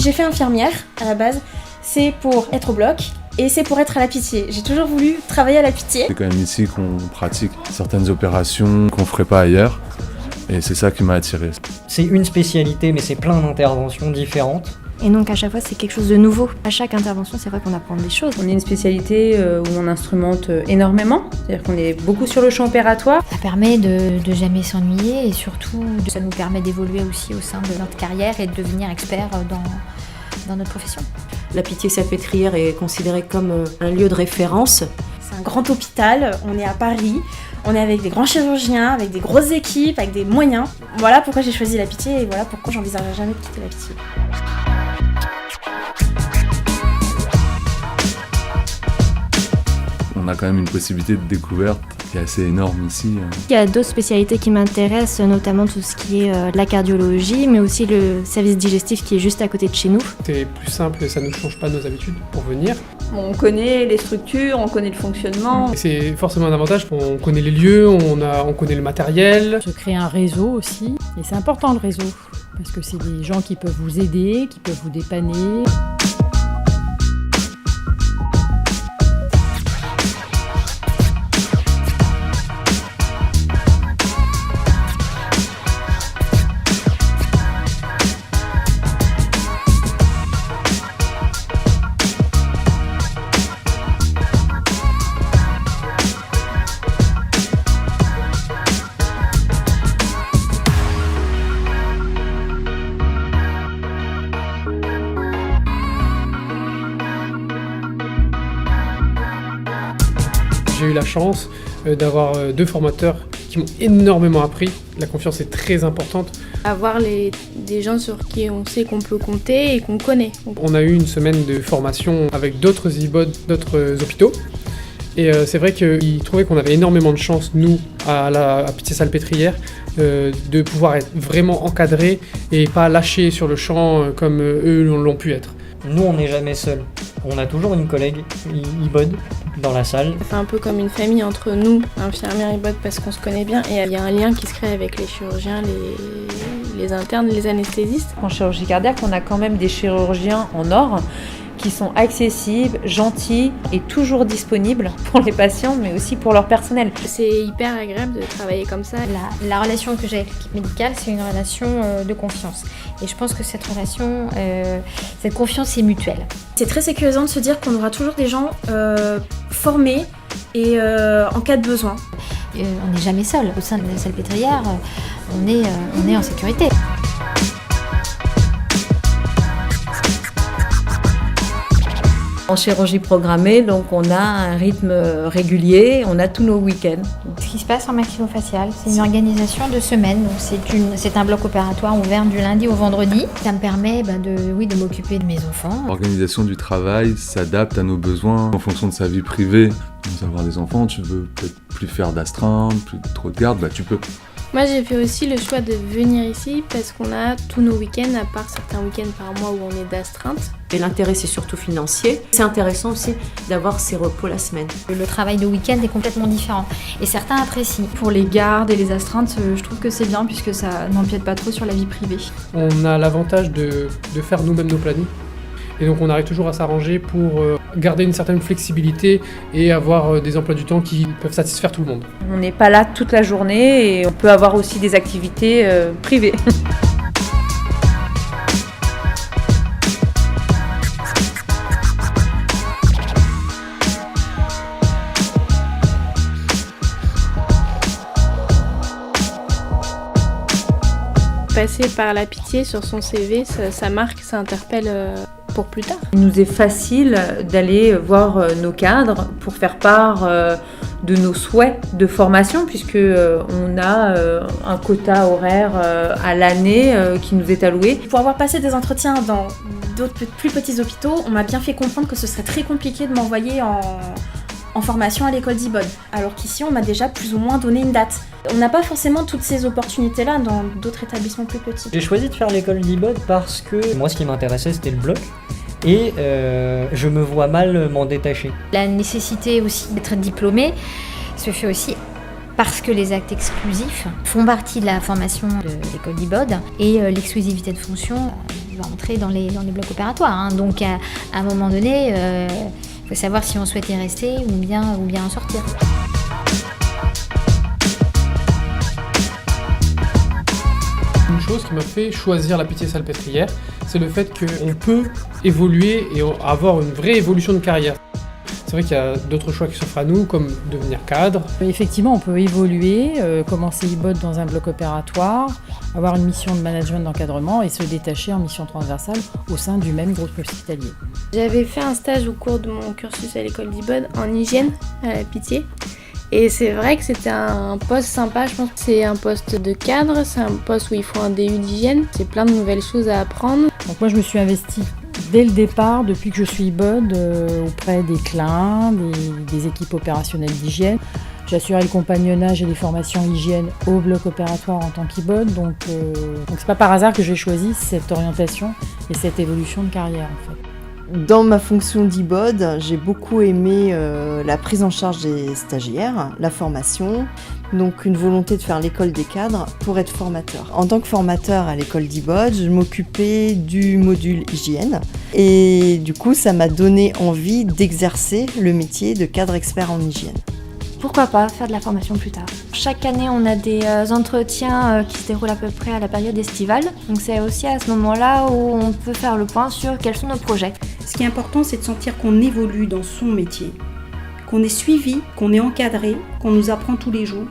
j'ai fait infirmière à la base, c'est pour être au bloc et c'est pour être à la Pitié. J'ai toujours voulu travailler à la Pitié. C'est quand même ici qu'on pratique certaines opérations qu'on ne ferait pas ailleurs et c'est ça qui m'a attiré. C'est une spécialité mais c'est plein d'interventions différentes. Et donc à chaque fois c'est quelque chose de nouveau. À chaque intervention c'est vrai qu'on apprend des choses. On est une spécialité où on instrumente énormément, c'est-à-dire qu'on est beaucoup sur le champ opératoire. Ça permet de jamais s'ennuyer et surtout ça nous permet d'évoluer aussi au sein de notre carrière et de devenir expert dans notre profession. La Pitié-Salpêtrière est considérée comme un lieu de référence. C'est un grand hôpital, on est à Paris, on est avec des grands chirurgiens, avec des grosses équipes, avec des moyens. Voilà pourquoi j'ai choisi la Pitié et voilà pourquoi j'envisagerai jamais de quitter la Pitié. On a quand même une possibilité de découverte qui est assez énorme ici. Il y a d'autres spécialités qui m'intéressent, notamment tout ce qui est la cardiologie, mais aussi le service digestif qui est juste à côté de chez nous. C'est plus simple, ça ne change pas nos habitudes pour venir. On connaît les structures, on connaît le fonctionnement. Et c'est forcément un avantage, on connaît les lieux, on connaît le matériel. Se crée un réseau aussi, et c'est important le réseau, parce que c'est des gens qui peuvent vous aider, qui peuvent vous dépanner. J'ai eu la chance d'avoir 2 formateurs qui m'ont énormément appris. La confiance est très importante. Avoir des gens sur qui on sait qu'on peut compter et qu'on connaît. On a eu une semaine de formation avec d'autres IBOD, d'autres hôpitaux. Et c'est vrai qu'ils trouvaient qu'on avait énormément de chance, nous, à Pitié-Salpêtrière, de pouvoir être vraiment encadrés et pas lâchés sur le champ comme eux l'ont pu être. Nous on n'est jamais seuls. On a toujours une collègue IBOD dans la salle. Ça fait un peu comme une famille entre nous, infirmières IBOD, parce qu'on se connaît bien et il y a un lien qui se crée avec les chirurgiens, les internes, les anesthésistes. En chirurgie cardiaque, on a quand même des chirurgiens en or qui sont accessibles, gentils et toujours disponibles pour les patients, mais aussi pour leur personnel. C'est hyper agréable de travailler comme ça. La relation que j'ai avec l'équipe médicale, c'est une relation de confiance. Et je pense que cette relation, cette confiance est mutuelle. C'est très sécurisant de se dire qu'on aura toujours des gens formés et en cas de besoin. On n'est jamais seul. Au sein de la Salpêtrière, on est en sécurité. En chirurgie programmée, donc on a un rythme régulier, on a tous nos week-ends. Ce qui se passe en maxillofacial, c'est une organisation de semaine. Donc c'est un bloc opératoire ouvert du lundi au vendredi. Ça me permet de m'occuper de mes enfants. L'organisation du travail s'adapte à nos besoins en fonction de sa vie privée. Sans avoir des enfants, tu veux peut-être plus faire d'astreinte, plus trop de garde, tu peux. Moi j'ai fait aussi le choix de venir ici parce qu'on a tous nos week-ends, à part certains week-ends par mois où on est d'astreinte. Et l'intérêt c'est surtout financier. C'est intéressant aussi d'avoir ces repos la semaine. Le travail de week-end est complètement différent et certains apprécient. Pour les gardes et les astreintes, je trouve que c'est bien puisque ça n'empiète pas trop sur la vie privée. On a l'avantage de faire nous-mêmes nos plannings. Et donc on arrive toujours à s'arranger pour garder une certaine flexibilité et avoir des emplois du temps qui peuvent satisfaire tout le monde. On n'est pas là toute la journée et on peut avoir aussi des activités privées. Passer par la Pitié sur son CV, ça marque, ça interpelle pour plus tard. Il nous est facile d'aller voir nos cadres pour faire part de nos souhaits de formation puisque on a un quota horaire à l'année qui nous est alloué. Pour avoir passé des entretiens dans d'autres plus petits hôpitaux, on m'a bien fait comprendre que ce serait très compliqué de m'envoyer en formation à l'école d'IBOD, alors qu'ici on m'a déjà plus ou moins donné une date. On n'a pas forcément toutes ces opportunités-là dans d'autres établissements plus petits. J'ai choisi de faire l'école d'IBOD parce que moi ce qui m'intéressait c'était le bloc et je me vois mal m'en détacher. La nécessité aussi d'être diplômé se fait aussi parce que les actes exclusifs font partie de la formation de l'école d'IBOD et l'exclusivité de fonction va entrer dans les blocs opératoires. Hein. Donc à un moment donné, il faut savoir si on souhaite y rester ou bien en sortir. Une chose qui m'a fait choisir la Pitié-Salpêtrière, c'est le fait qu'on peut évoluer et avoir une vraie évolution de carrière. C'est vrai qu'il y a d'autres choix qui s'offrent à nous, comme devenir cadre. Effectivement, on peut évoluer, commencer IBOD dans un bloc opératoire, avoir une mission de management d'encadrement et se détacher en mission transversale au sein du même groupe hospitalier. J'avais fait un stage au cours de mon cursus à l'école d'IBOD en hygiène à la Pitié. Et c'est vrai que c'était un poste sympa, je pense que c'est un poste de cadre, c'est un poste où il faut un DU d'hygiène, c'est plein de nouvelles choses à apprendre. Donc moi je me suis investie dès le départ, depuis que je suis IBOD, auprès des CLIN, des équipes opérationnelles d'hygiène. J'assurais le compagnonnage et les formations hygiène au bloc opératoire en tant qu'IBOD, donc c'est pas par hasard que j'ai choisi cette orientation et cette évolution de carrière en fait. Dans ma fonction d'IBOD, j'ai beaucoup aimé la prise en charge des stagiaires, la formation, donc une volonté de faire l'école des cadres pour être formateur. En tant que formateur à l'école d'IBOD, je m'occupais du module hygiène et du coup ça m'a donné envie d'exercer le métier de cadre expert en hygiène. Pourquoi pas faire de la formation plus tard. Chaque année, on a des entretiens qui se déroulent à peu près à la période estivale. Donc c'est aussi à ce moment-là où on peut faire le point sur quels sont nos projets. Ce qui est important, c'est de sentir qu'on évolue dans son métier, qu'on est suivi, qu'on est encadré, qu'on nous apprend tous les jours.